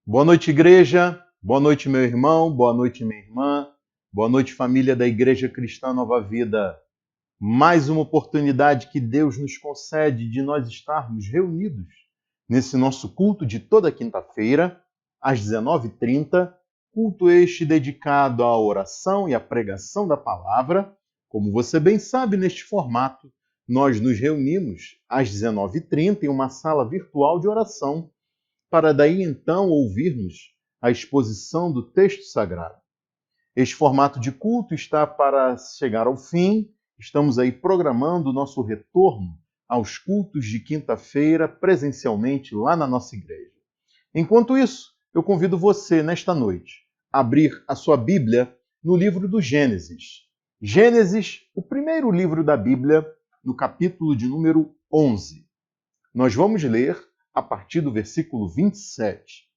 Boa noite, igreja. Boa noite, meu irmão. Boa noite, minha irmã. Boa noite, família da Igreja Cristã Nova Vida. Mais uma oportunidade que Deus nos concede de nós estarmos reunidos nesse nosso culto de toda quinta-feira, às 19h30, culto este dedicado à oração e à pregação da palavra. Como você bem sabe, neste formato, nós nos reunimos às 19h30 em uma sala virtual de oração, para daí então ouvirmos a exposição do texto sagrado. Este formato de culto está para chegar ao fim. Estamos aí programando o nosso retorno aos cultos de quinta-feira presencialmente lá na nossa igreja. Enquanto isso, eu convido você nesta noite a abrir a sua Bíblia no livro do Gênesis. Gênesis, o primeiro livro da Bíblia, no capítulo de número 11. Nós vamos ler a partir do versículo 27.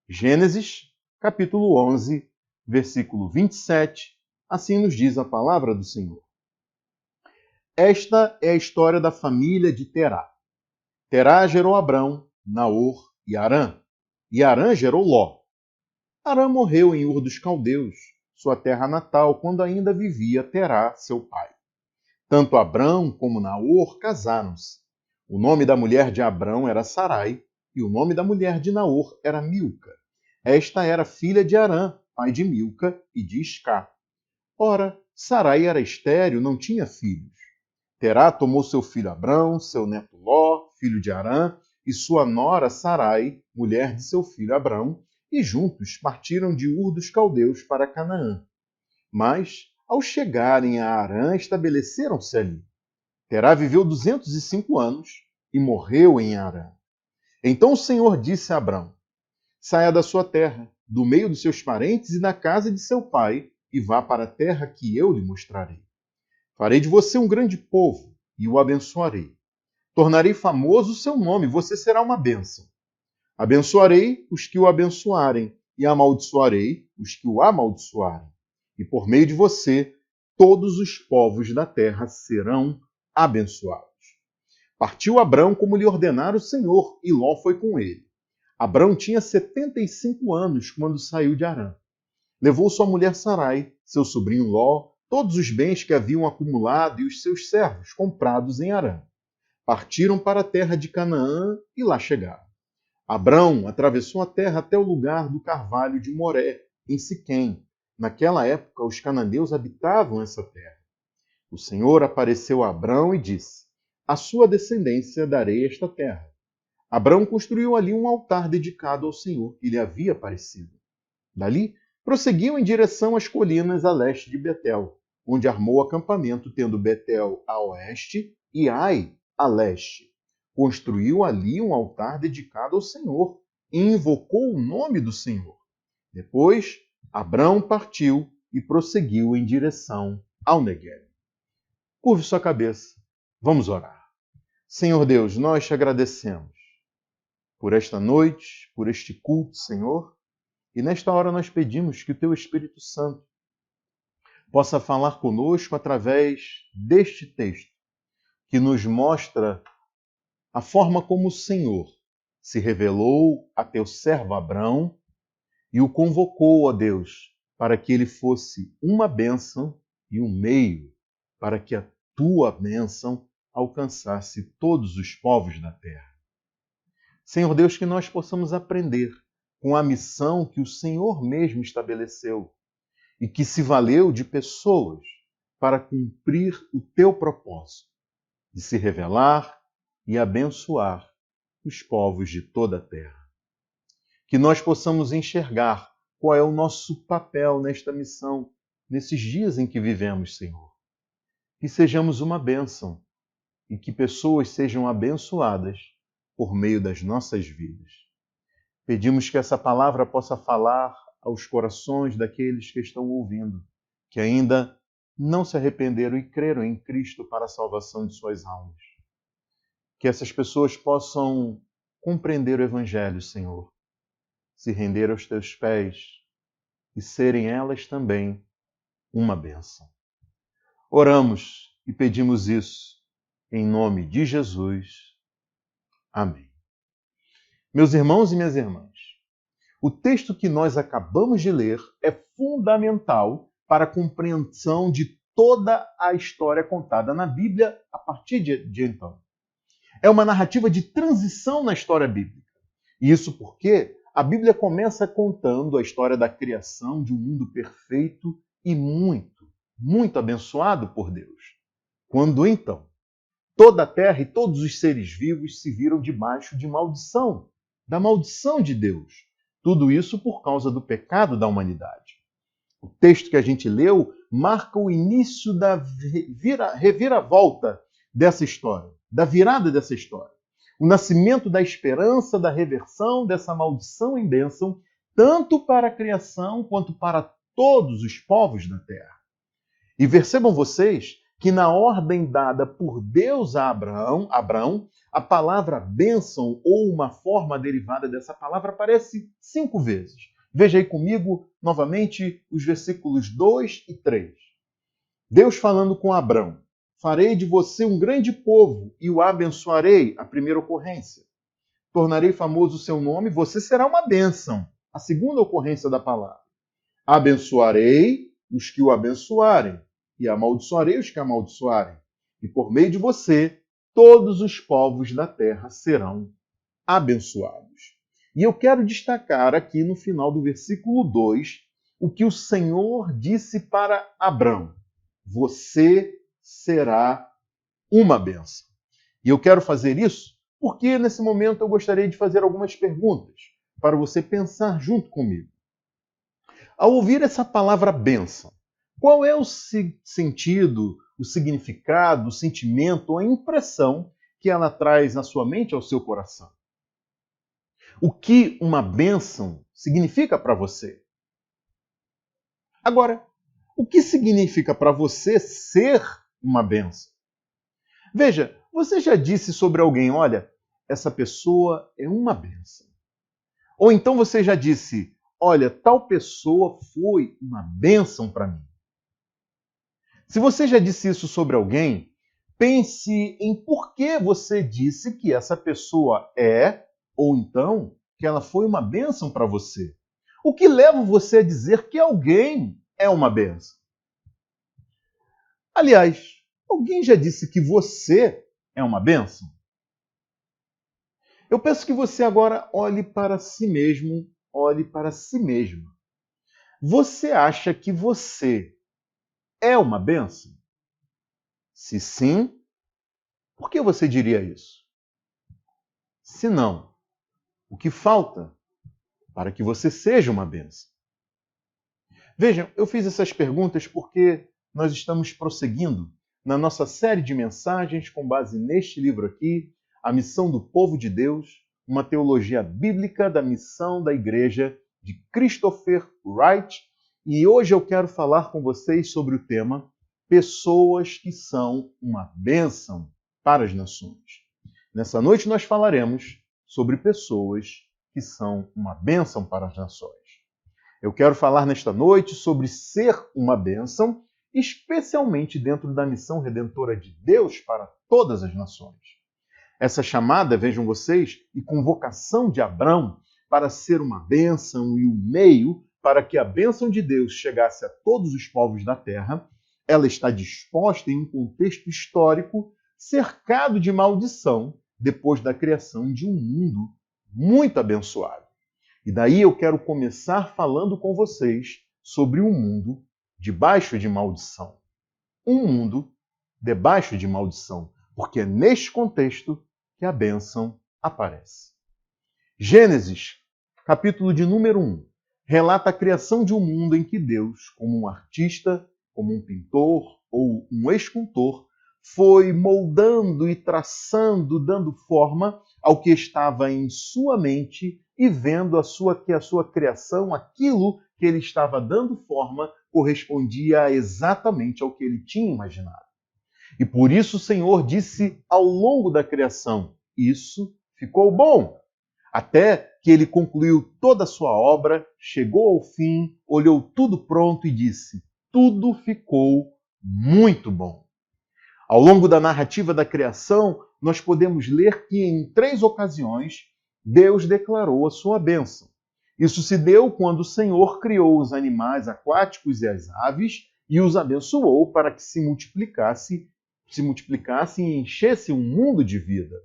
Gênesis, capítulo 11, versículo 27. Assim nos diz a palavra do Senhor. Esta é a história da família de Terá. Terá gerou Abrão, Naor e Harã. E Harã gerou Ló. Harã morreu em Ur dos Caldeus, sua terra natal, quando ainda vivia Terá, seu pai. Tanto Abrão como Naor casaram-se. O nome da mulher de Abrão era Sarai, e o nome da mulher de Naor era Milca. Esta era filha de Harã, pai de Milca e de Iscá. Ora, Sarai era estéril, não tinha filhos. Terá tomou seu filho Abrão, seu neto Ló, filho de Harã, e sua nora Sarai, mulher de seu filho Abrão, e juntos partiram de Ur dos Caldeus para Canaã. Mas, ao chegarem a Harã, estabeleceram-se ali. Terá viveu 205 anos e morreu em Harã. Então o Senhor disse a Abrão: saia da sua terra, do meio dos seus parentes e da casa de seu pai, e vá para a terra que eu lhe mostrarei. Farei de você um grande povo e o abençoarei. Tornarei famoso o seu nome, você será uma bênção. Abençoarei os que o abençoarem e amaldiçoarei os que o amaldiçoarem. E por meio de você, todos os povos da terra serão abençoados. Partiu Abrão como lhe ordenara o Senhor, e Ló foi com ele. Abrão tinha 75 anos quando saiu de Harã. Levou sua mulher Sarai, seu sobrinho Ló, todos os bens que haviam acumulado e os seus servos comprados em Harã. Partiram para a terra de Canaã e lá chegaram. Abrão atravessou a terra até o lugar do carvalho de Moré, em Siquém. Naquela época, os cananeus habitavam essa terra. O Senhor apareceu a Abrão e disse: à sua descendência darei esta terra. Abrão construiu ali um altar dedicado ao Senhor que lhe havia aparecido. Dali, prosseguiu em direção às colinas a leste de Betel, onde armou acampamento, tendo Betel a oeste e Ai a leste. Construiu ali um altar dedicado ao Senhor e invocou o nome do Senhor. Depois, Abrão partiu e prosseguiu em direção ao Negueb. Curve sua cabeça. Vamos orar. Senhor Deus, nós te agradecemos por esta noite, por este culto, Senhor. E nesta hora nós pedimos que o Teu Espírito Santo possa falar conosco através deste texto, que nos mostra a forma como o Senhor se revelou a Teu servo Abrão e o convocou, ó Deus, para que ele fosse uma bênção e um meio para que a Tua bênção alcançasse todos os povos da terra. Senhor Deus, que nós possamos aprender com a missão que o Senhor mesmo estabeleceu e que se valeu de pessoas para cumprir o teu propósito de se revelar e abençoar os povos de toda a terra. Que nós possamos enxergar qual é o nosso papel nesta missão, nesses dias em que vivemos, Senhor. Que sejamos uma bênção e que pessoas sejam abençoadas por meio das nossas vidas. Pedimos que essa palavra possa falar aos corações daqueles que estão ouvindo, que ainda não se arrependeram e creram em Cristo para a salvação de suas almas. Que essas pessoas possam compreender o Evangelho, Senhor, se render aos teus pés e serem elas também uma bênção. Oramos e pedimos isso em nome de Jesus. Amém. Meus irmãos e minhas irmãs, O texto que nós acabamos de ler é fundamental para a compreensão de toda a história contada na Bíblia a partir de então. É uma narrativa de transição na história bíblica. E isso porque a Bíblia começa contando a história da criação de um mundo perfeito e muito abençoado por Deus. Quando então toda a terra e todos os seres vivos se viram debaixo de maldição, da maldição de Deus. Tudo isso por causa do pecado da humanidade. O texto que a gente leu marca o início da reviravolta dessa história, da virada dessa história. O nascimento da esperança, da reversão dessa maldição em bênção, tanto para a criação quanto para todos os povos da terra. E percebam vocês que na ordem dada por Deus a Abraão, a palavra bênção ou uma forma derivada dessa palavra aparece 5 vezes. Veja aí comigo novamente os versículos 2 e 3. Deus falando com Abrão: farei de você um grande povo e o abençoarei, a primeira ocorrência. Tornarei famoso o seu nome, você será uma bênção, a segunda ocorrência da palavra. Abençoarei os que o abençoarem e amaldiçoarei os que amaldiçoarem. E por meio de você, todos os povos da terra serão abençoados. E eu quero destacar aqui no final do versículo 2 o que o Senhor disse para Abrão: você será uma bênção. E eu quero fazer isso porque nesse momento eu gostaria de fazer algumas perguntas para você pensar junto comigo. Ao ouvir essa palavra bênção, qual é o sentido, o significado, o sentimento, a impressão que ela traz na sua mente e ao seu coração? O que uma bênção significa para você? Agora, o que significa para você ser uma bênção? Veja, você já disse sobre alguém: olha, essa pessoa é uma bênção. Ou então você já disse: olha, tal pessoa foi uma bênção para mim. Se você já disse isso sobre alguém, pense em por que você disse que essa pessoa é, ou então que ela foi uma bênção para você. O que leva você a dizer que alguém é uma bênção? Aliás, alguém já disse que você é uma bênção? Eu peço que você agora olhe para si mesmo, olhe para si mesma. Você acha que você é uma bênção? Se sim, por que você diria isso? Se não, o que falta para que você seja uma bênção? Vejam, eu fiz essas perguntas porque nós estamos prosseguindo na nossa série de mensagens com base neste livro aqui, A Missão do Povo de Deus, uma teologia bíblica da missão da igreja de Christopher Wright. E hoje eu quero falar com vocês sobre o tema Pessoas que são uma bênção para as nações. Nessa noite nós falaremos sobre pessoas que são uma bênção para as nações. Eu quero falar nesta noite sobre ser uma bênção, especialmente dentro da missão redentora de Deus para todas as nações. Essa chamada, vejam vocês, e convocação de Abrão para ser uma bênção e o meio para que a bênção de Deus chegasse a todos os povos da terra, ela está disposta em um contexto histórico cercado de maldição depois da criação de um mundo muito abençoado. E daí eu quero começar falando com vocês sobre um mundo debaixo de maldição. Um mundo debaixo de maldição, porque é neste contexto que a bênção aparece. Gênesis, capítulo de número 1, relata a criação de um mundo em que Deus, como um artista, como um pintor ou um escultor, foi moldando e traçando, dando forma ao que estava em sua mente e vendo que a sua criação, aquilo que ele estava dando forma, correspondia exatamente ao que ele tinha imaginado. E por isso o Senhor disse ao longo da criação: isso ficou bom. Até que ele concluiu toda a sua obra, chegou ao fim, olhou tudo pronto e disse: tudo ficou muito bom. Ao longo da narrativa da criação, nós podemos ler que em 3 ocasiões Deus declarou a sua bênção. Isso se deu quando o Senhor criou os animais aquáticos e as aves e os abençoou para que se multiplicassem e enchessem um mundo de vida.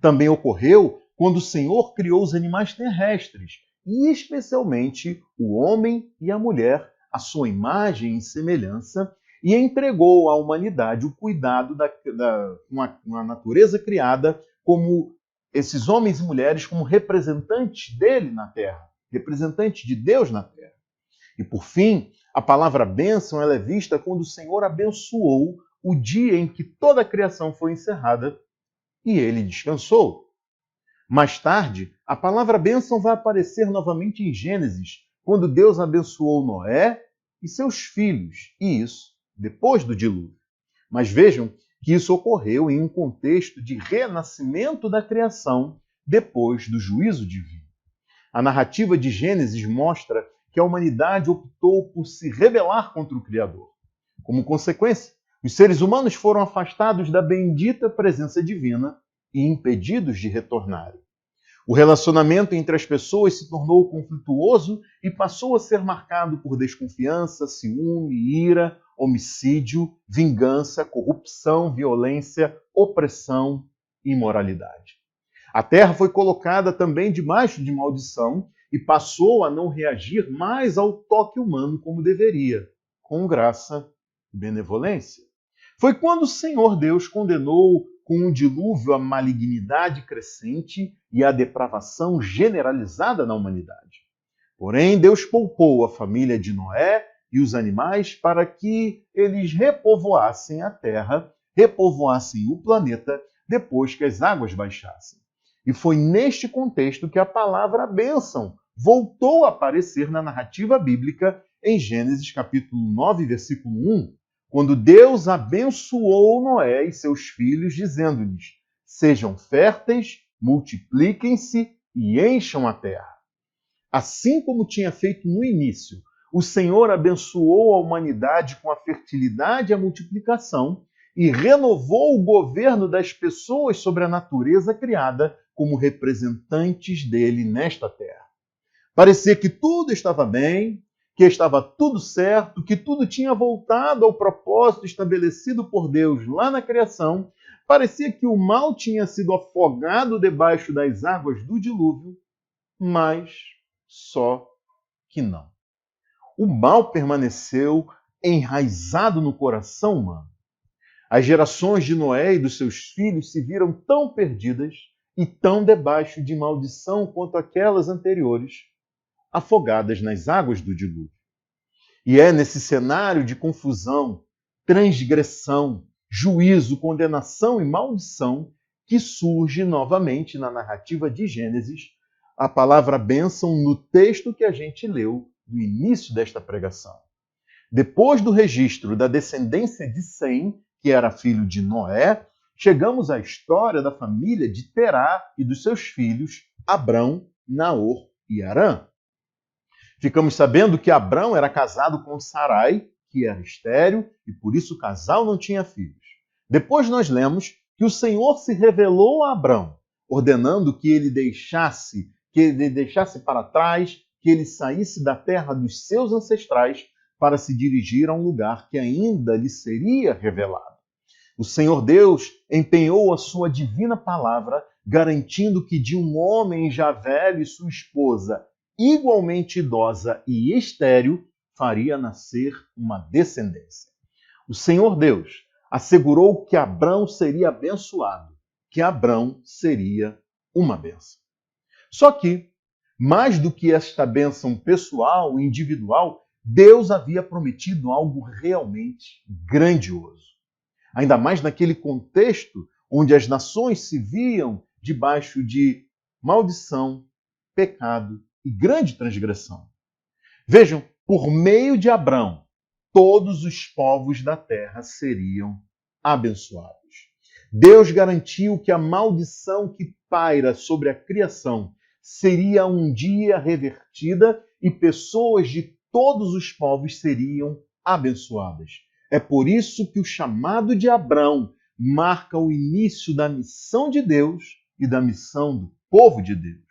Também ocorreu quando o Senhor criou os animais terrestres, e especialmente o homem e a mulher, à sua imagem e semelhança, e entregou à humanidade o cuidado com a natureza criada, como esses homens e mulheres como representantes dele na terra, representantes de Deus na terra. E por fim, a palavra bênção ela é vista quando o Senhor abençoou o dia em que toda a criação foi encerrada e ele descansou. Mais tarde, a palavra bênção vai aparecer novamente em Gênesis, quando Deus abençoou Noé e seus filhos, e isso depois do dilúvio. Mas vejam que isso ocorreu em um contexto de renascimento da criação depois do juízo divino. A narrativa de Gênesis mostra que a humanidade optou por se rebelar contra o Criador. Como consequência, os seres humanos foram afastados da bendita presença divina e impedidos de retornarem. O relacionamento entre as pessoas se tornou conflituoso e passou a ser marcado por desconfiança, ciúme, ira, homicídio, vingança, corrupção, violência, opressão e imoralidade. A terra foi colocada também debaixo de maldição e passou a não reagir mais ao toque humano como deveria, com graça e benevolência. Foi quando o Senhor Deus condenou com um dilúvio a malignidade crescente e a depravação generalizada na humanidade. Porém, Deus poupou a família de Noé e os animais para que eles repovoassem a terra, repovoassem o planeta depois que as águas baixassem. E foi neste contexto que a palavra bênção voltou a aparecer na narrativa bíblica em Gênesis capítulo 9, versículo 1, quando Deus abençoou Noé e seus filhos, dizendo-lhes: sejam férteis, multipliquem-se e encham a terra. Assim como tinha feito no início, o Senhor abençoou a humanidade com a fertilidade e a multiplicação e renovou o governo das pessoas sobre a natureza criada como representantes dele nesta terra. Parecia que tudo estava bem, que estava tudo certo, que tudo tinha voltado ao propósito estabelecido por Deus lá na criação. Parecia que o mal tinha sido afogado debaixo das águas do dilúvio, mas só que não. O mal permaneceu enraizado no coração humano. As gerações de Noé e dos seus filhos se viram tão perdidas e tão debaixo de maldição quanto aquelas anteriores, afogadas nas águas do dilúvio. E é nesse cenário de confusão, transgressão, juízo, condenação e maldição que surge novamente na narrativa de Gênesis a palavra bênção no texto que a gente leu no início desta pregação. Depois do registro da descendência de Sem, que era filho de Noé, chegamos à história da família de Terá e dos seus filhos, Abrão, Naor e Harã. Ficamos sabendo que Abrão era casado com Sarai, que era estéril, e por isso o casal não tinha filhos. Depois nós lemos que o Senhor se revelou a Abrão, ordenando que ele deixasse para trás, que ele saísse da terra dos seus ancestrais para se dirigir a um lugar que ainda lhe seria revelado. O Senhor Deus empenhou a sua divina palavra, garantindo que de um homem já velho e sua esposa, igualmente idosa e estéril, faria nascer uma descendência. O Senhor Deus assegurou que Abrão seria abençoado, que Abrão seria uma bênção. Só que, mais do que esta bênção pessoal e individual, Deus havia prometido algo realmente grandioso. Ainda mais naquele contexto onde as nações se viam debaixo de maldição, pecado e grande transgressão. Vejam, por meio de Abrão, todos os povos da terra seriam abençoados. Deus garantiu que a maldição que paira sobre a criação seria um dia revertida e pessoas de todos os povos seriam abençoadas. É por isso que o chamado de Abrão marca o início da missão de Deus e da missão do povo de Deus.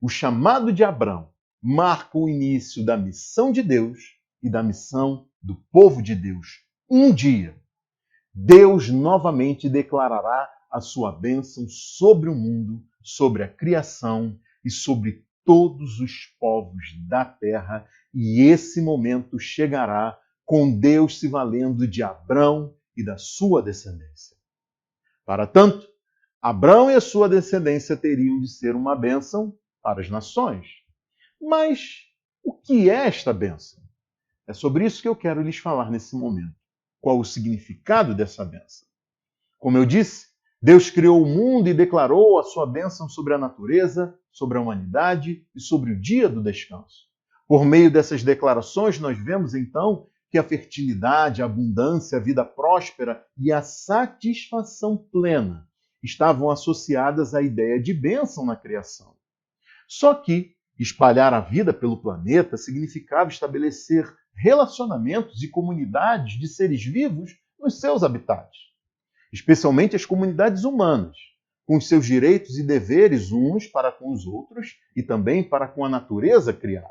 O chamado de Abrão marca o início da missão de Deus e da missão do povo de Deus. Um dia, Deus novamente declarará a sua bênção sobre o mundo, sobre a criação e sobre todos os povos da terra, e esse momento chegará com Deus se valendo de Abrão e da sua descendência. Para tanto, Abrão e a sua descendência teriam de ser uma bênção para as nações. Mas o que é esta bênção? É sobre isso que eu quero lhes falar nesse momento. Qual o significado dessa bênção? Como eu disse, Deus criou o mundo e declarou a sua bênção sobre a natureza, sobre a humanidade e sobre o dia do descanso. Por meio dessas declarações, nós vemos então que a fertilidade, a abundância, a vida próspera e a satisfação plena estavam associadas à ideia de bênção na criação. Só que espalhar a vida pelo planeta significava estabelecer relacionamentos e comunidades de seres vivos nos seus habitats, especialmente as comunidades humanas, com os seus direitos e deveres uns para com os outros e também para com a natureza criada.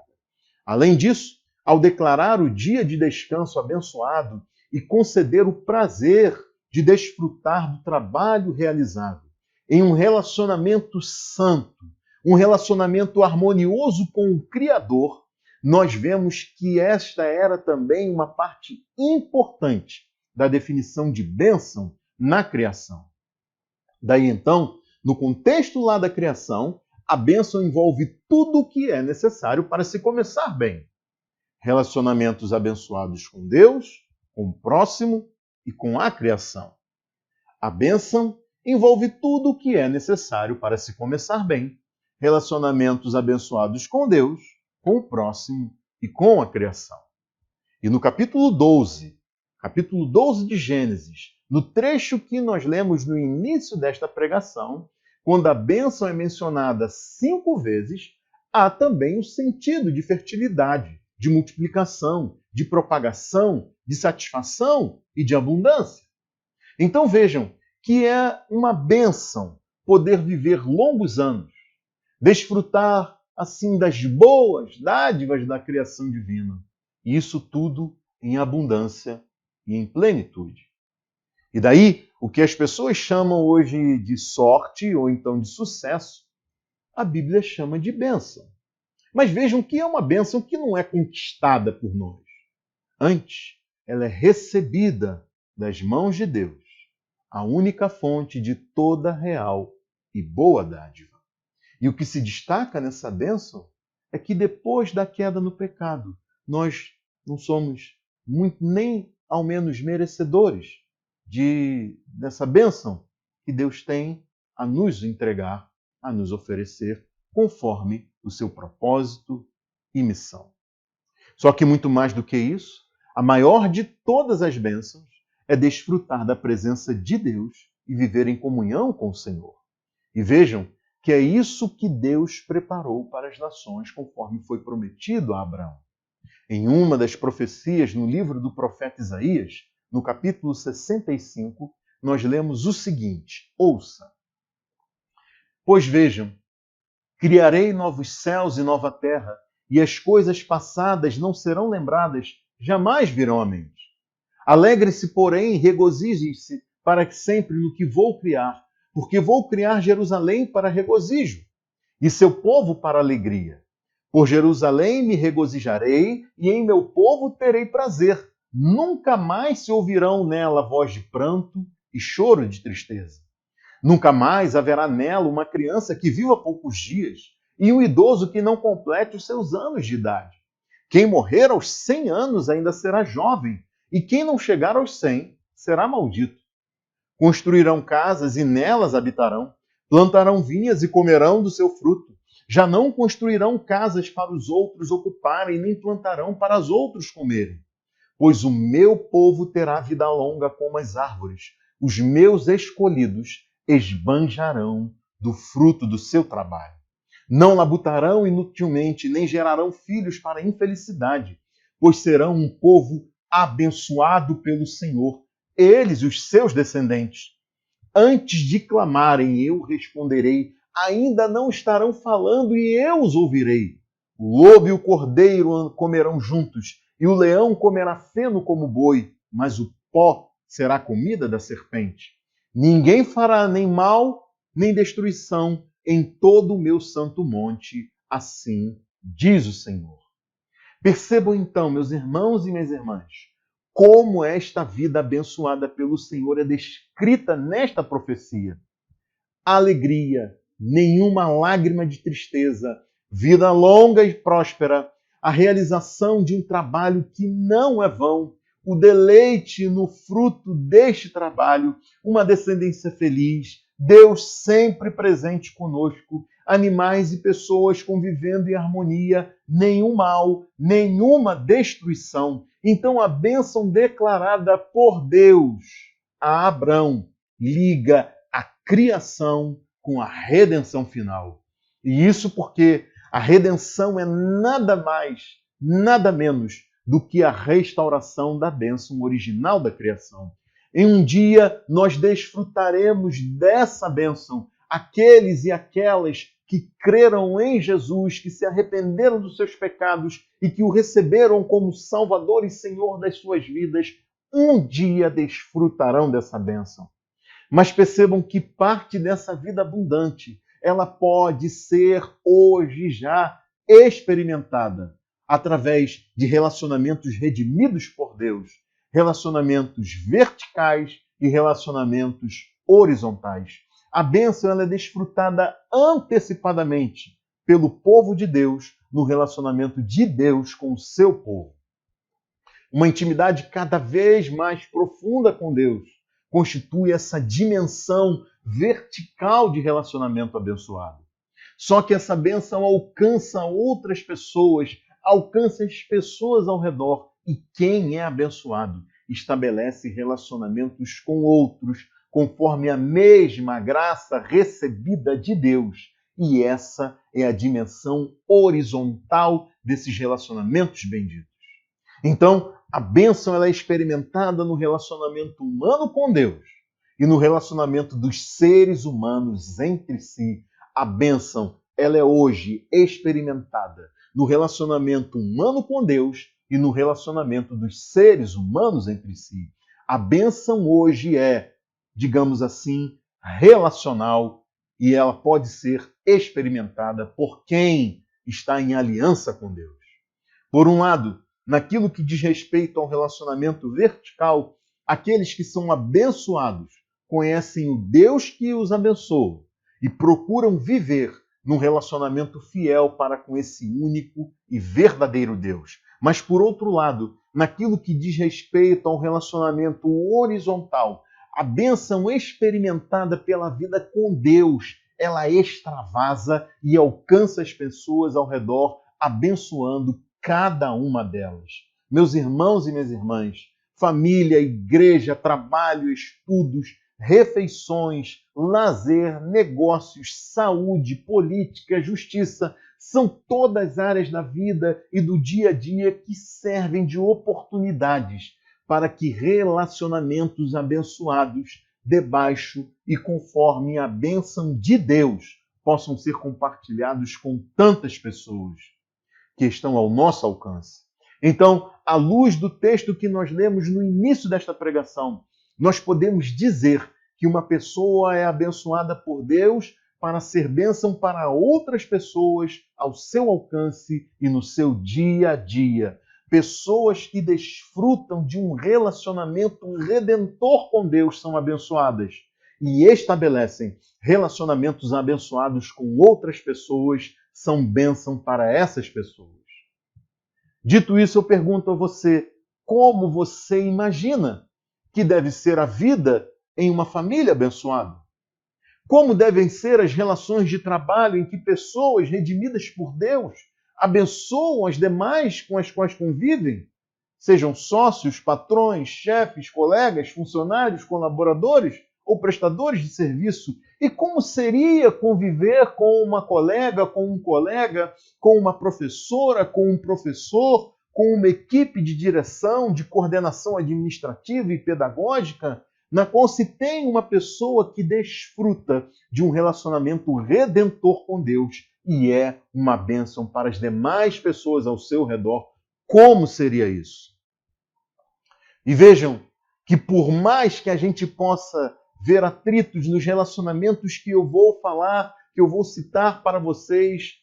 Além disso, ao declarar o dia de descanso abençoado e conceder o prazer de desfrutar do trabalho realizado em um relacionamento santo, um relacionamento harmonioso com o Criador, nós vemos que esta era também uma parte importante da definição de bênção na criação. Daí então, no contexto lá da criação, a bênção envolve tudo o que é necessário para se começar bem. Relacionamentos abençoados com Deus, com o próximo e com a criação. A bênção envolve tudo o que é necessário para se começar bem. Relacionamentos abençoados com Deus, com o próximo e com a criação. E no capítulo 12 de Gênesis, no trecho que nós lemos no início desta pregação, quando a bênção é mencionada 5 vezes, há também o sentido de fertilidade, de multiplicação, de propagação, de satisfação e de abundância. Então vejam que é uma bênção poder viver longos anos, desfrutar assim das boas dádivas da criação divina. E isso tudo em abundância e em plenitude. E daí, o que as pessoas chamam hoje de sorte ou então de sucesso, a Bíblia chama de bênção. Mas vejam que é uma bênção que não é conquistada por nós. Antes, ela é recebida das mãos de Deus, a única fonte de toda real e boa dádiva. E o que se destaca nessa bênção é que depois da queda no pecado, nós não somos nem ao menos merecedores dessa bênção que Deus tem a nos entregar, a nos oferecer, conforme o seu propósito e missão. Só que muito mais do que isso, a maior de todas as bênçãos é desfrutar da presença de Deus e viver em comunhão com o Senhor. E vejam que é isso que Deus preparou para as nações, conforme foi prometido a Abraão. Em uma das profecias no livro do profeta Isaías, no capítulo 65, nós lemos o seguinte: ouça. Pois vejam, criarei novos céus e nova terra, e as coisas passadas não serão lembradas, jamais virão à mente. Alegrem-se, porém, e regozijem-se para que sempre no que vou criar, porque vou criar Jerusalém para regozijo, e seu povo para alegria. Por Jerusalém me regozijarei, e em meu povo terei prazer. Nunca mais se ouvirão nela voz de pranto e choro de tristeza. Nunca mais haverá nela uma criança que viva poucos dias e um idoso que não complete os seus anos de idade. Quem morrer aos 100 anos ainda será jovem, e quem não chegar aos 100 será maldito. Construirão casas e nelas habitarão, plantarão vinhas e comerão do seu fruto. Já não construirão casas para os outros ocuparem, nem plantarão para os outros comerem. Pois o meu povo terá vida longa como as árvores. Os meus escolhidos esbanjarão do fruto do seu trabalho. Não labutarão inutilmente, nem gerarão filhos para a infelicidade, pois serão um povo abençoado pelo Senhor, eles e os seus descendentes. Antes de clamarem, eu responderei. Ainda não estarão falando e eu os ouvirei. O lobo e o cordeiro comerão juntos, e o leão comerá feno como boi, mas o pó será comida da serpente. Ninguém fará nem mal, nem destruição em todo o meu santo monte, assim diz o Senhor. Percebam então, meus irmãos e minhas irmãs, como esta vida abençoada pelo Senhor é descrita nesta profecia. Alegria, nenhuma lágrima de tristeza, vida longa e próspera, a realização de um trabalho que não é vão, o deleite no fruto deste trabalho, uma descendência feliz, Deus sempre presente conosco, animais e pessoas convivendo em harmonia, nenhum mal, nenhuma destruição. Então a bênção declarada por Deus a Abrão liga a criação com a redenção final. E isso porque a redenção é nada mais, nada menos do que a restauração da bênção original da criação. Em um dia nós desfrutaremos dessa bênção, aqueles e aquelas que creram em Jesus, que se arrependeram dos seus pecados e que o receberam como Salvador e Senhor das suas vidas, um dia desfrutarão dessa bênção. Mas percebam que parte dessa vida abundante, ela pode ser hoje já experimentada através de relacionamentos redimidos por Deus, relacionamentos verticais e relacionamentos horizontais. A bênção ela é desfrutada antecipadamente pelo povo de Deus no relacionamento de Deus com o seu povo. Uma intimidade cada vez mais profunda com Deus constitui essa dimensão vertical de relacionamento abençoado. Só que essa bênção alcança outras pessoas, alcança as pessoas ao redor. E quem é abençoado estabelece relacionamentos com outros, conforme a mesma graça recebida de Deus. E essa é a dimensão horizontal desses relacionamentos benditos. Então, a bênção ela é experimentada no relacionamento humano com Deus e no relacionamento dos seres humanos entre si. A bênção ela é hoje experimentada no relacionamento humano com Deus e no relacionamento dos seres humanos entre si. A bênção hoje é, digamos assim, relacional e ela pode ser experimentada por quem está em aliança com Deus. Por um lado, naquilo que diz respeito ao relacionamento vertical, aqueles que são abençoados conhecem o Deus que os abençoa e procuram viver num relacionamento fiel para com esse único e verdadeiro Deus. Mas, por outro lado, naquilo que diz respeito ao relacionamento horizontal, a bênção experimentada pela vida com Deus, ela extravasa e alcança as pessoas ao redor, abençoando cada uma delas. Meus irmãos e minhas irmãs, família, igreja, trabalho, estudos, refeições, lazer, negócios, saúde, política, justiça, são todas áreas da vida e do dia a dia que servem de oportunidades para que relacionamentos abençoados, debaixo e conforme a bênção de Deus, possam ser compartilhados com tantas pessoas que estão ao nosso alcance. Então, à luz do texto que nós lemos no início desta pregação, nós podemos dizer que uma pessoa é abençoada por Deus para ser bênção para outras pessoas ao seu alcance e no seu dia a dia. Pessoas que desfrutam de um relacionamento redentor com Deus são abençoadas e estabelecem relacionamentos abençoados com outras pessoas, são bênção para essas pessoas. Dito isso, eu pergunto a você, como você imagina que deve ser a vida em uma família abençoada? Como devem ser as relações de trabalho em que pessoas redimidas por Deus abençoam as demais com as quais convivem? Sejam sócios, patrões, chefes, colegas, funcionários, colaboradores ou prestadores de serviço. E como seria conviver com uma colega, com um colega, com uma professora, com um professor, com uma equipe de direção, de coordenação administrativa e pedagógica, na qual se tem uma pessoa que desfruta de um relacionamento redentor com Deus e é uma bênção para as demais pessoas ao seu redor. Como seria isso? E vejam que por mais que a gente possa ver atritos nos relacionamentos que eu vou falar, que eu vou citar para vocês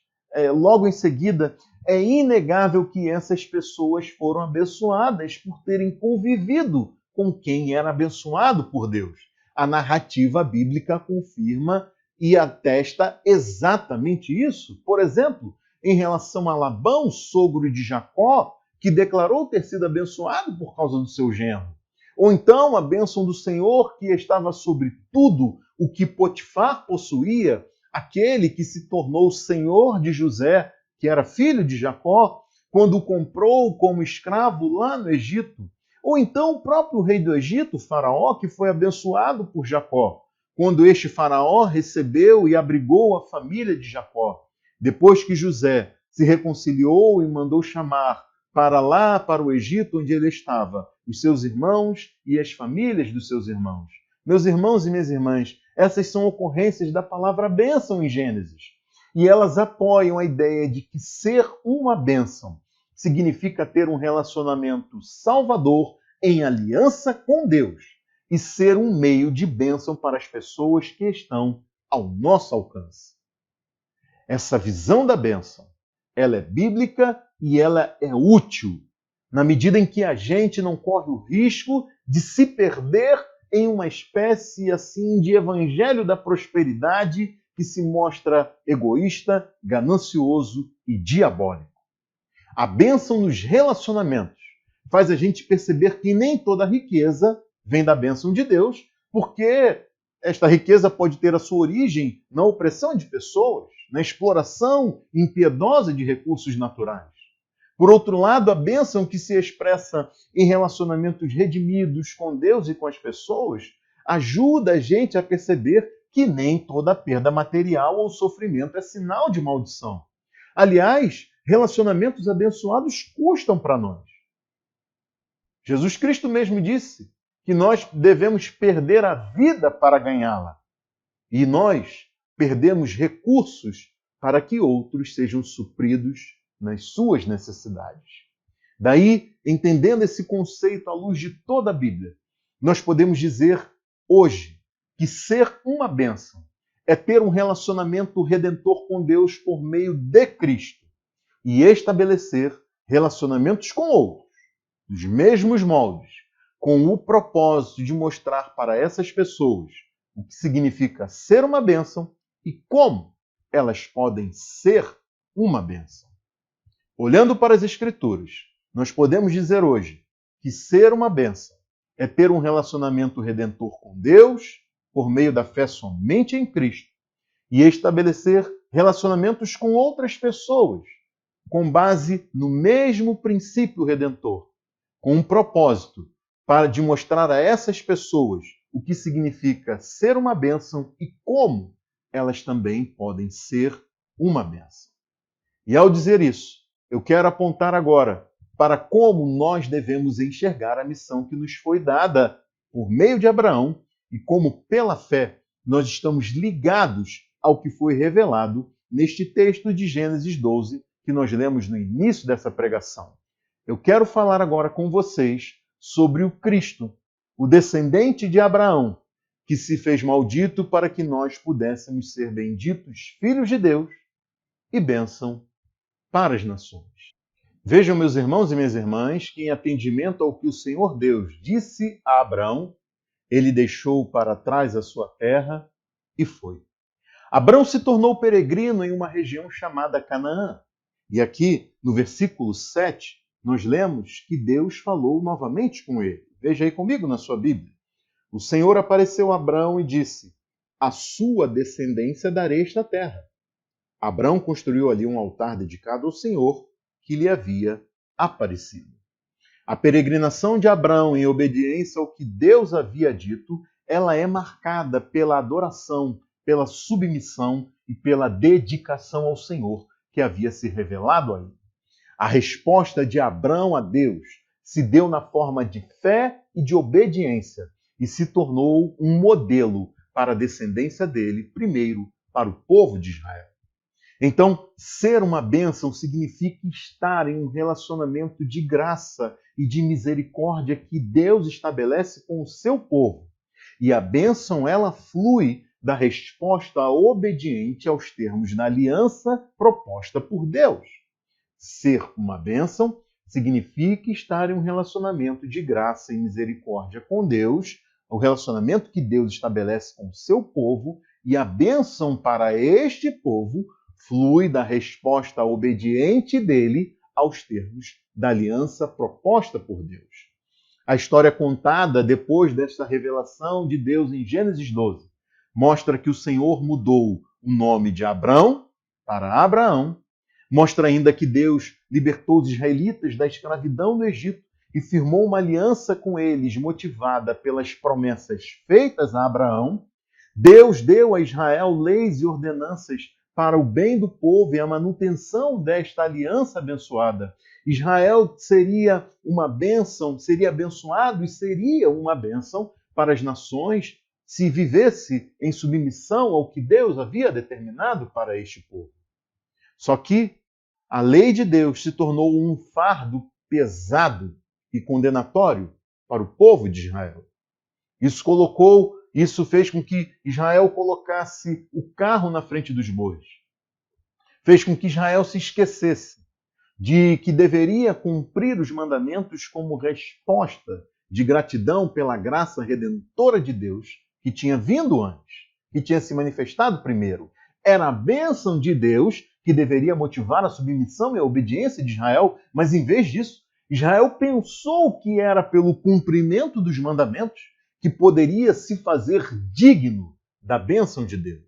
logo em seguida, é inegável que essas pessoas foram abençoadas por terem convivido com quem era abençoado por Deus. A narrativa bíblica confirma e atesta exatamente isso. Por exemplo, em relação a Labão, sogro de Jacó, que declarou ter sido abençoado por causa do seu genro. Ou então a bênção do Senhor que estava sobre tudo o que Potifar possuía, aquele que se tornou senhor de José, que era filho de Jacó, quando o comprou como escravo lá no Egito. Ou então o próprio rei do Egito, Faraó, que foi abençoado por Jacó, quando este Faraó recebeu e abrigou a família de Jacó. Depois que José se reconciliou e mandou chamar para lá, para o Egito, onde ele estava, os seus irmãos e as famílias dos seus irmãos. Meus irmãos e minhas irmãs, essas são ocorrências da palavra bênção em Gênesis. E elas apoiam a ideia de que ser uma bênção significa ter um relacionamento salvador em aliança com Deus e ser um meio de bênção para as pessoas que estão ao nosso alcance. Essa visão da bênção, ela é bíblica e ela é útil, na medida em que a gente não corre o risco de se perder em uma espécie assim de evangelho da prosperidade que se mostra egoísta, ganancioso e diabólico. A bênção nos relacionamentos faz a gente perceber que nem toda riqueza vem da bênção de Deus, porque esta riqueza pode ter a sua origem na opressão de pessoas, na exploração impiedosa de recursos naturais. Por outro lado, a bênção que se expressa em relacionamentos redimidos com Deus e com as pessoas ajuda a gente a perceber que nem toda perda material ou sofrimento é sinal de maldição. Aliás, relacionamentos abençoados custam para nós. Jesus Cristo mesmo disse que nós devemos perder a vida para ganhá-la. E nós perdemos recursos para que outros sejam supridos nas suas necessidades. Daí, entendendo esse conceito à luz de toda a Bíblia, nós podemos dizer hoje que ser uma bênção é ter um relacionamento redentor com Deus por meio de Cristo e estabelecer relacionamentos com outros, dos mesmos moldes, com o propósito de mostrar para essas pessoas o que significa ser uma bênção e como elas podem ser uma bênção. Olhando para as Escrituras, nós podemos dizer hoje que ser uma bênção é ter um relacionamento redentor com Deus por meio da fé somente em Cristo e estabelecer relacionamentos com outras pessoas com base no mesmo princípio redentor, com um propósito de mostrar a essas pessoas o que significa ser uma bênção e como elas também podem ser uma bênção. E ao dizer isso, eu quero apontar agora para como nós devemos enxergar a missão que nos foi dada por meio de Abraão e como, pela fé, nós estamos ligados ao que foi revelado neste texto de Gênesis 12 que nós lemos no início dessa pregação. Eu quero falar agora com vocês sobre o Cristo, o descendente de Abraão, que se fez maldito para que nós pudéssemos ser benditos filhos de Deus e bênção para as nações. Vejam, meus irmãos e minhas irmãs, que em atendimento ao que o Senhor Deus disse a Abraão, ele deixou para trás a sua terra e foi. Abraão se tornou peregrino em uma região chamada Canaã. E aqui, no versículo 7, nós lemos que Deus falou novamente com ele. Veja aí comigo na sua Bíblia. O Senhor apareceu a Abraão e disse: "A sua descendência darei esta terra." Abraão construiu ali um altar dedicado ao Senhor que lhe havia aparecido. A peregrinação de Abraão em obediência ao que Deus havia dito, ela é marcada pela adoração, pela submissão e pela dedicação ao Senhor que havia se revelado a ele. A resposta de Abraão a Deus se deu na forma de fé e de obediência e se tornou um modelo para a descendência dele, primeiro para o povo de Israel. Então, ser uma bênção significa estar em um relacionamento de graça e de misericórdia que Deus estabelece com o seu povo. E a bênção, ela flui da resposta obediente aos termos da aliança proposta por Deus. Ser uma bênção significa estar em um relacionamento de graça e misericórdia com Deus, o relacionamento que Deus estabelece com o seu povo, e a bênção para este povo flui da resposta obediente dele aos termos da aliança proposta por Deus. A história contada depois desta revelação de Deus em Gênesis 12 mostra que o Senhor mudou o nome de Abrão para Abraão. Mostra ainda que Deus libertou os israelitas da escravidão do Egito e firmou uma aliança com eles, motivada pelas promessas feitas a Abraão. Deus deu a Israel leis e ordenanças para o bem do povo e a manutenção desta aliança abençoada. Israel seria uma bênção, seria abençoado e seria uma bênção para as nações se vivesse em submissão ao que Deus havia determinado para este povo. Só que a lei de Deus se tornou um fardo pesado e condenatório para o povo de Israel. Isso fez com que Israel colocasse o carro na frente dos bois. Fez com que Israel se esquecesse de que deveria cumprir os mandamentos como resposta de gratidão pela graça redentora de Deus que tinha vindo antes, que tinha se manifestado primeiro. Era a bênção de Deus que deveria motivar a submissão e a obediência de Israel, mas em vez disso, Israel pensou que era pelo cumprimento dos mandamentos que poderia se fazer digno da bênção de Deus.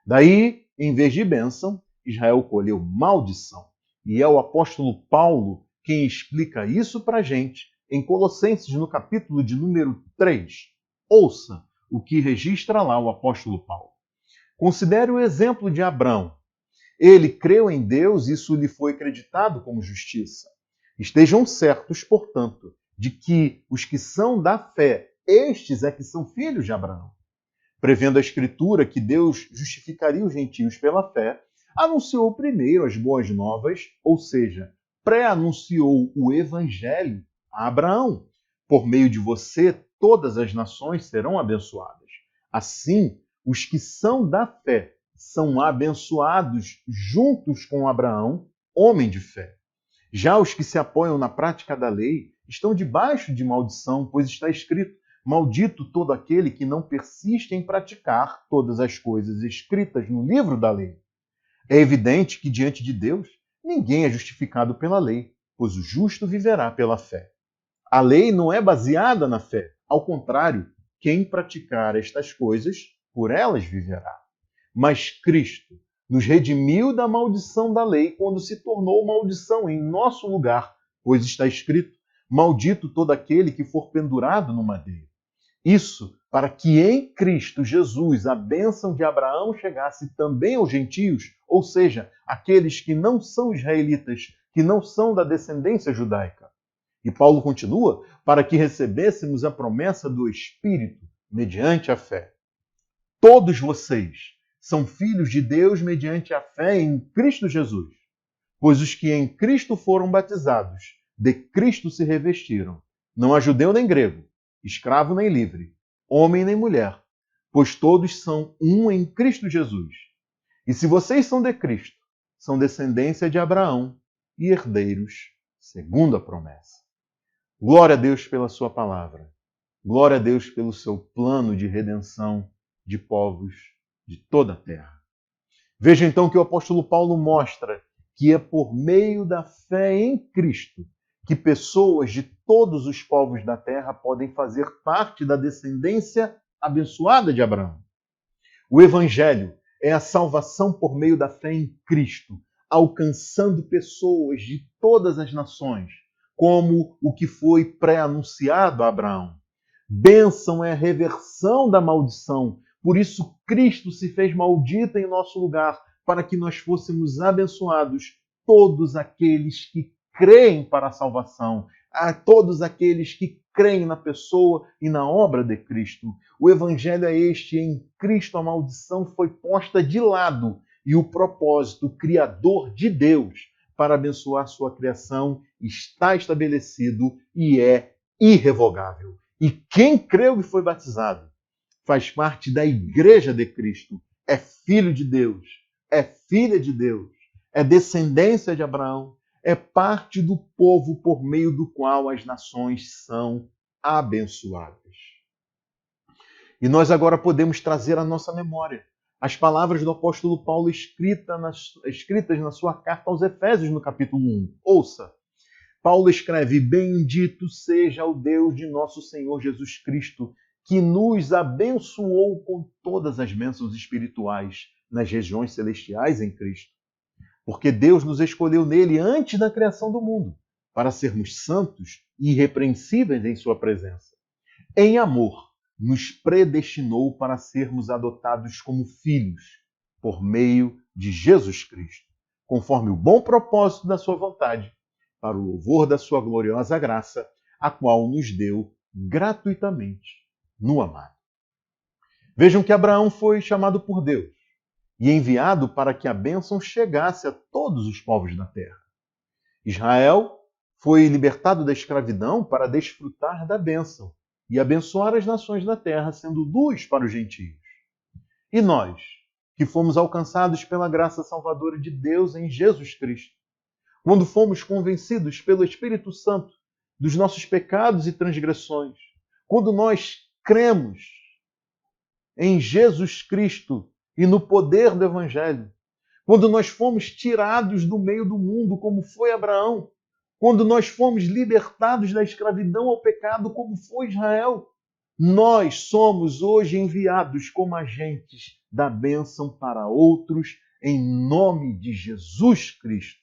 Daí, em vez de bênção, Israel colheu maldição. E é o apóstolo Paulo quem explica isso para a gente em Colossenses, no capítulo de número 3. Ouça o que registra lá o apóstolo Paulo. Considere o exemplo de Abrão. Ele creu em Deus e isso lhe foi acreditado como justiça. Estejam certos, portanto, de que os que são da fé, estes é que são filhos de Abraão. Prevendo a Escritura que Deus justificaria os gentios pela fé, anunciou primeiro as boas novas, ou seja, pré-anunciou o Evangelho a Abraão. Por meio de você, todas as nações serão abençoadas. Assim, os que são da fé são abençoados juntos com Abraão, homem de fé. Já os que se apoiam na prática da lei estão debaixo de maldição, pois está escrito: maldito todo aquele que não persiste em praticar todas as coisas escritas no livro da lei. É evidente que diante de Deus ninguém é justificado pela lei, pois o justo viverá pela fé. A lei não é baseada na fé. Ao contrário, quem praticar estas coisas, por elas viverá. Mas Cristo nos redimiu da maldição da lei quando se tornou maldição em nosso lugar, pois está escrito: maldito todo aquele que for pendurado no madeiro. Isso para que em Cristo Jesus a bênção de Abraão chegasse também aos gentios, ou seja, aqueles que não são israelitas, que não são da descendência judaica. E Paulo continua: para que recebêssemos a promessa do Espírito mediante a fé. Todos vocês são filhos de Deus mediante a fé em Cristo Jesus. Pois os que em Cristo foram batizados, de Cristo se revestiram. Não há judeu nem grego, escravo nem livre, homem nem mulher, pois todos são um em Cristo Jesus. E se vocês são de Cristo, são descendência de Abraão e herdeiros segundo a promessa. Glória a Deus pela sua palavra. Glória a Deus pelo seu plano de redenção de povos de toda a terra. Veja então que o apóstolo Paulo mostra que é por meio da fé em Cristo que pessoas de todos os povos da terra podem fazer parte da descendência abençoada de Abraão. O Evangelho é a salvação por meio da fé em Cristo, alcançando pessoas de todas as nações, como o que foi pré-anunciado a Abraão. Bênção é a reversão da maldição. Por isso, Cristo se fez maldito em nosso lugar, para que nós fôssemos abençoados, todos aqueles que creem para a salvação, a todos aqueles que creem na pessoa e na obra de Cristo. O Evangelho é este: em Cristo a maldição foi posta de lado e o propósito criador de Deus para abençoar sua criação está estabelecido e é irrevogável. E quem creu e foi batizado faz parte da Igreja de Cristo, é filho de Deus, é filha de Deus, é descendência de Abraão, é parte do povo por meio do qual as nações são abençoadas. E nós agora podemos trazer à nossa memória as palavras do apóstolo Paulo escritas na sua carta aos Efésios, no capítulo 1. Ouça, Paulo escreve: Bendito seja o Deus de nosso Senhor Jesus Cristo, que nos abençoou com todas as bênçãos espirituais nas regiões celestiais em Cristo. Porque Deus nos escolheu nele antes da criação do mundo, para sermos santos e irrepreensíveis em sua presença. Em amor, nos predestinou para sermos adotados como filhos, por meio de Jesus Cristo, conforme o bom propósito da sua vontade, para o louvor da sua gloriosa graça, a qual nos deu gratuitamente no amado. Vejam que Abraão foi chamado por Deus e enviado para que a bênção chegasse a todos os povos da terra. Israel foi libertado da escravidão para desfrutar da bênção e abençoar as nações da terra, sendo luz para os gentios. E nós, que fomos alcançados pela graça salvadora de Deus em Jesus Cristo, quando fomos convencidos pelo Espírito Santo dos nossos pecados e transgressões, quando nós cremos em Jesus Cristo e no poder do Evangelho, quando nós fomos tirados do meio do mundo, como foi Abraão, quando nós fomos libertados da escravidão ao pecado, como foi Israel, nós somos hoje enviados como agentes da bênção para outros, em nome de Jesus Cristo.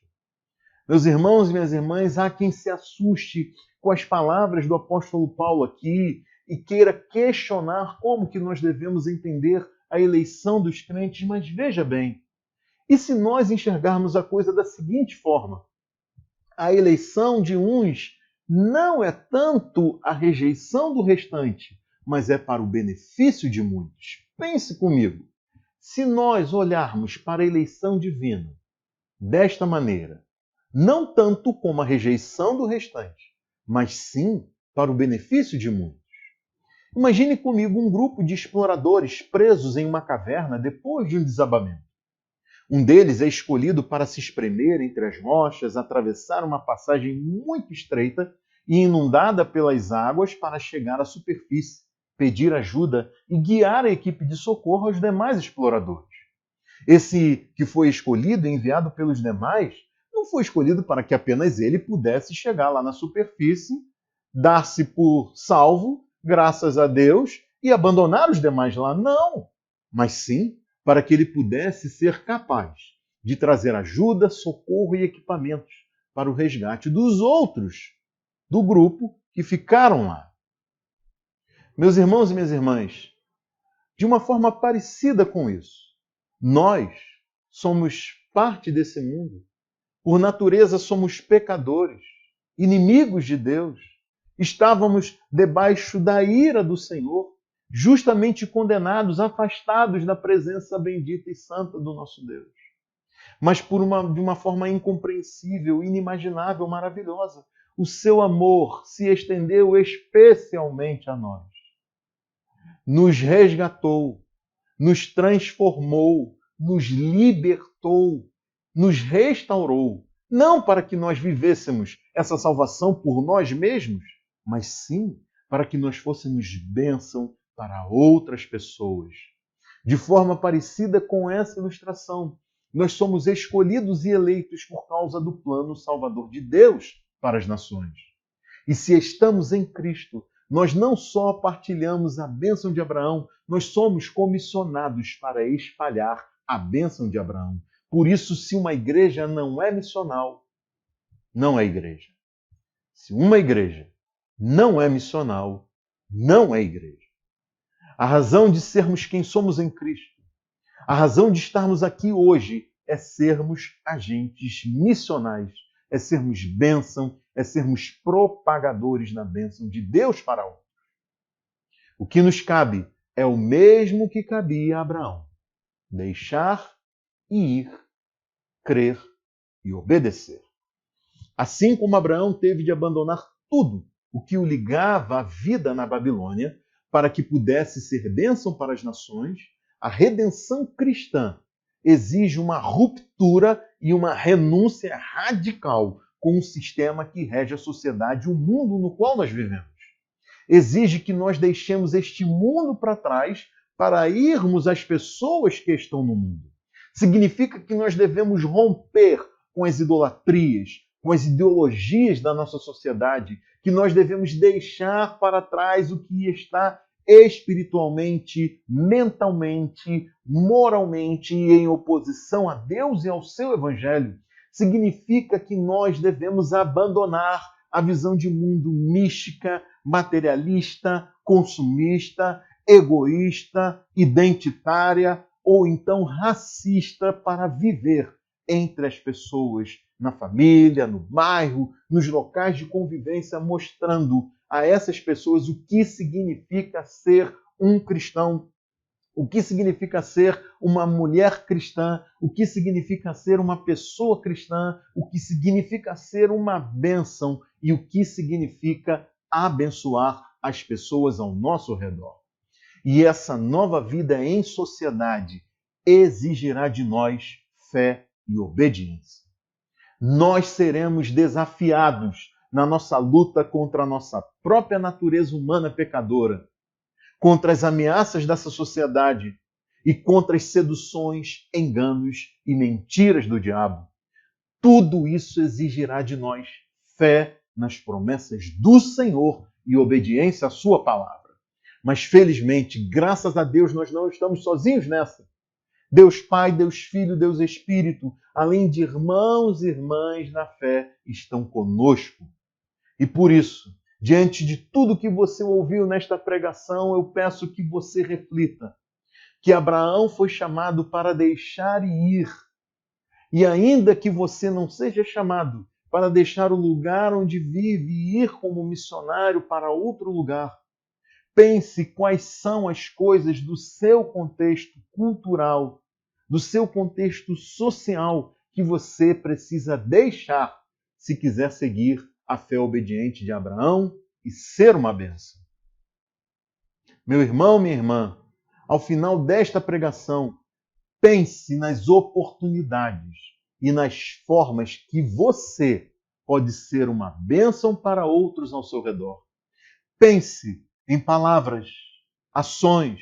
Meus irmãos e minhas irmãs, há quem se assuste com as palavras do apóstolo Paulo aqui e queira questionar como que nós devemos entender a eleição dos crentes, mas veja bem, e se nós enxergarmos a coisa da seguinte forma: a eleição de uns não é tanto a rejeição do restante, mas é para o benefício de muitos. Pense comigo, se nós olharmos para a eleição divina desta maneira, não tanto como a rejeição do restante, mas sim para o benefício de muitos. Imagine comigo um grupo de exploradores presos em uma caverna depois de um desabamento. Um deles é escolhido para se espremer entre as rochas, atravessar uma passagem muito estreita e inundada pelas águas para chegar à superfície, pedir ajuda e guiar a equipe de socorro aos demais exploradores. Esse que foi escolhido e enviado pelos demais não foi escolhido para que apenas ele pudesse chegar lá na superfície, dar-se por salvo, graças a Deus, e abandonar os demais lá. Não! Mas sim para que ele pudesse ser capaz de trazer ajuda, socorro e equipamentos para o resgate dos outros do grupo que ficaram lá. Meus irmãos e minhas irmãs, de uma forma parecida com isso, nós somos parte desse mundo. Por natureza somos pecadores, inimigos de Deus. Estávamos debaixo da ira do Senhor, justamente condenados, afastados da presença bendita e santa do nosso Deus. Mas de uma forma incompreensível, inimaginável, maravilhosa, o seu amor se estendeu especialmente a nós. Nos resgatou, nos transformou, nos libertou, nos restaurou, não para que nós vivêssemos essa salvação por nós mesmos, mas sim para que nós fôssemos bênção para outras pessoas. De forma parecida com essa ilustração, nós somos escolhidos e eleitos por causa do plano salvador de Deus para as nações. E se estamos em Cristo, nós não só partilhamos a bênção de Abraão, nós somos comissionados para espalhar a bênção de Abraão. Por isso, se uma igreja não é missional, não é igreja. Se uma igreja não é missional, não é igreja. A razão de sermos quem somos em Cristo, a razão de estarmos aqui hoje é sermos agentes missionais, é sermos bênção, é sermos propagadores da bênção de Deus para outros. O que nos cabe é o mesmo que cabia a Abraão: deixar e ir, crer e obedecer. Assim como Abraão teve de abandonar tudo o que o ligava à vida na Babilônia, para que pudesse ser bênção para as nações, a redenção cristã exige uma ruptura e uma renúncia radical com o sistema que rege a sociedade, o mundo no qual nós vivemos. Exige que nós deixemos este mundo para trás para irmos às pessoas que estão no mundo. Significa que nós devemos romper com as idolatrias, com as ideologias da nossa sociedade, que nós devemos deixar para trás o que está espiritualmente, mentalmente, moralmente e em oposição a Deus e ao seu Evangelho. Significa que nós devemos abandonar a visão de mundo mística, materialista, consumista, egoísta, identitária ou então racista para viver entre as pessoas, na família, no bairro, nos locais de convivência, mostrando a essas pessoas o que significa ser um cristão, o que significa ser uma mulher cristã, o que significa ser uma pessoa cristã, o que significa ser uma bênção e o que significa abençoar as pessoas ao nosso redor. E essa nova vida em sociedade exigirá de nós fé e obediência. Nós seremos desafiados na nossa luta contra a nossa própria natureza humana pecadora, contra as ameaças dessa sociedade e contra as seduções, enganos e mentiras do diabo. Tudo isso exigirá de nós fé nas promessas do Senhor e obediência à sua palavra. Mas felizmente, graças a Deus, nós não estamos sozinhos nessa. Deus Pai, Deus Filho, Deus Espírito, além de irmãos e irmãs na fé, estão conosco. E por isso, diante de tudo que você ouviu nesta pregação, eu peço que você reflita que Abraão foi chamado para deixar e ir. E ainda que você não seja chamado para deixar o lugar onde vive e ir como missionário para outro lugar, pense quais são as coisas do seu contexto cultural, do seu contexto social que você precisa deixar se quiser seguir a fé obediente de Abraão e ser uma bênção. Meu irmão, minha irmã, ao final desta pregação, pense nas oportunidades e nas formas que você pode ser uma bênção para outros ao seu redor. Pense em palavras, ações,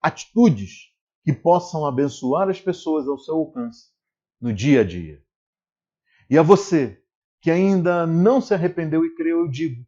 atitudes que possam abençoar as pessoas ao seu alcance no dia a dia. E a você que ainda não se arrependeu e creu, eu digo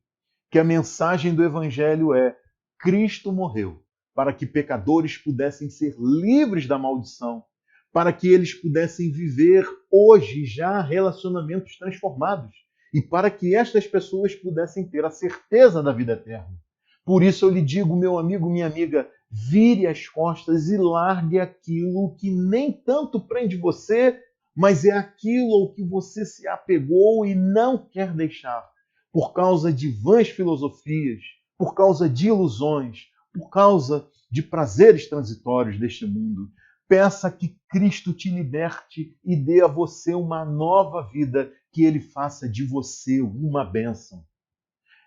que a mensagem do Evangelho é: Cristo morreu para que pecadores pudessem ser livres da maldição, para que eles pudessem viver hoje já relacionamentos transformados e para que estas pessoas pudessem ter a certeza da vida eterna. Por isso eu lhe digo, meu amigo, minha amiga, vire as costas e largue aquilo que nem tanto prende você, mas é aquilo ao que você se apegou e não quer deixar, por causa de vãs filosofias, por causa de ilusões, por causa de prazeres transitórios deste mundo. Peça que Cristo te liberte e dê a você uma nova vida, que Ele faça de você uma bênção.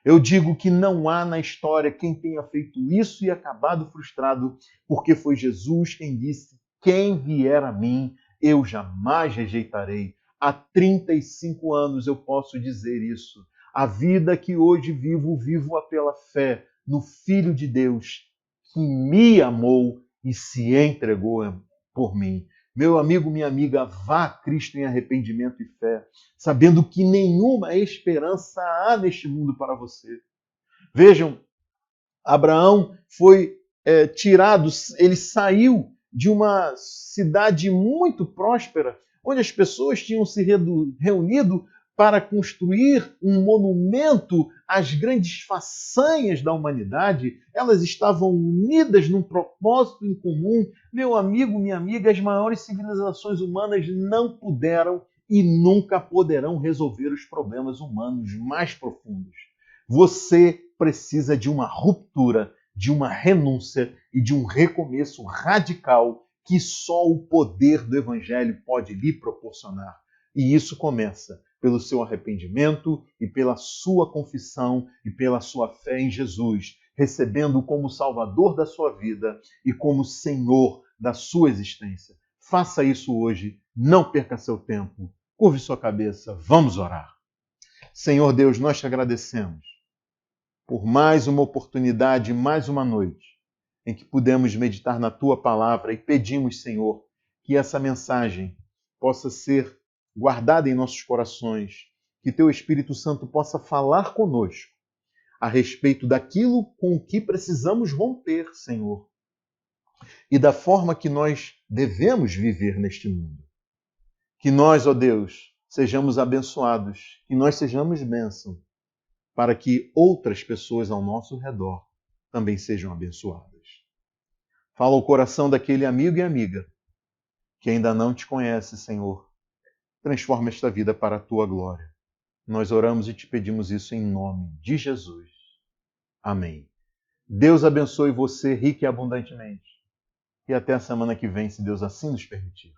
Eu digo que não há na história quem tenha feito isso e acabado frustrado, porque foi Jesus quem disse: quem vier a mim, eu jamais rejeitarei. Há 35 anos eu posso dizer isso. A vida que hoje vivo, vivo-a pela fé no Filho de Deus, que me amou e se entregou por mim. Meu amigo, minha amiga, vá a Cristo em arrependimento e fé, sabendo que nenhuma esperança há neste mundo para você. Vejam, Abraão foi tirado, ele saiu de uma cidade muito próspera, onde as pessoas tinham se reunido para construir um monumento às grandes façanhas da humanidade. Elas estavam unidas num propósito em comum. Meu amigo, minha amiga, as maiores civilizações humanas não puderam e nunca poderão resolver os problemas humanos mais profundos. Você precisa de uma ruptura, de uma renúncia e de um recomeço radical que só o poder do Evangelho pode lhe proporcionar. E isso começa pelo seu arrependimento e pela sua confissão e pela sua fé em Jesus, recebendo-o como Salvador da sua vida e como Senhor da sua existência. Faça isso hoje, não perca seu tempo. Curve sua cabeça, vamos orar. Senhor Deus, nós te agradecemos por mais uma oportunidade, mais uma noite em que pudemos meditar na tua palavra e pedimos, Senhor, que essa mensagem possa ser guardada em nossos corações, que teu Espírito Santo possa falar conosco a respeito daquilo com o que precisamos romper, Senhor, e da forma que nós devemos viver neste mundo. Que nós, ó Deus, sejamos abençoados, que nós sejamos bênção, para que outras pessoas ao nosso redor também sejam abençoadas. Fala ao coração daquele amigo e amiga que ainda não te conhece, Senhor. Transforma esta vida para a tua glória. Nós oramos e te pedimos isso em nome de Jesus. Amém. Deus abençoe você rica e abundantemente. E até a semana que vem, se Deus assim nos permitir.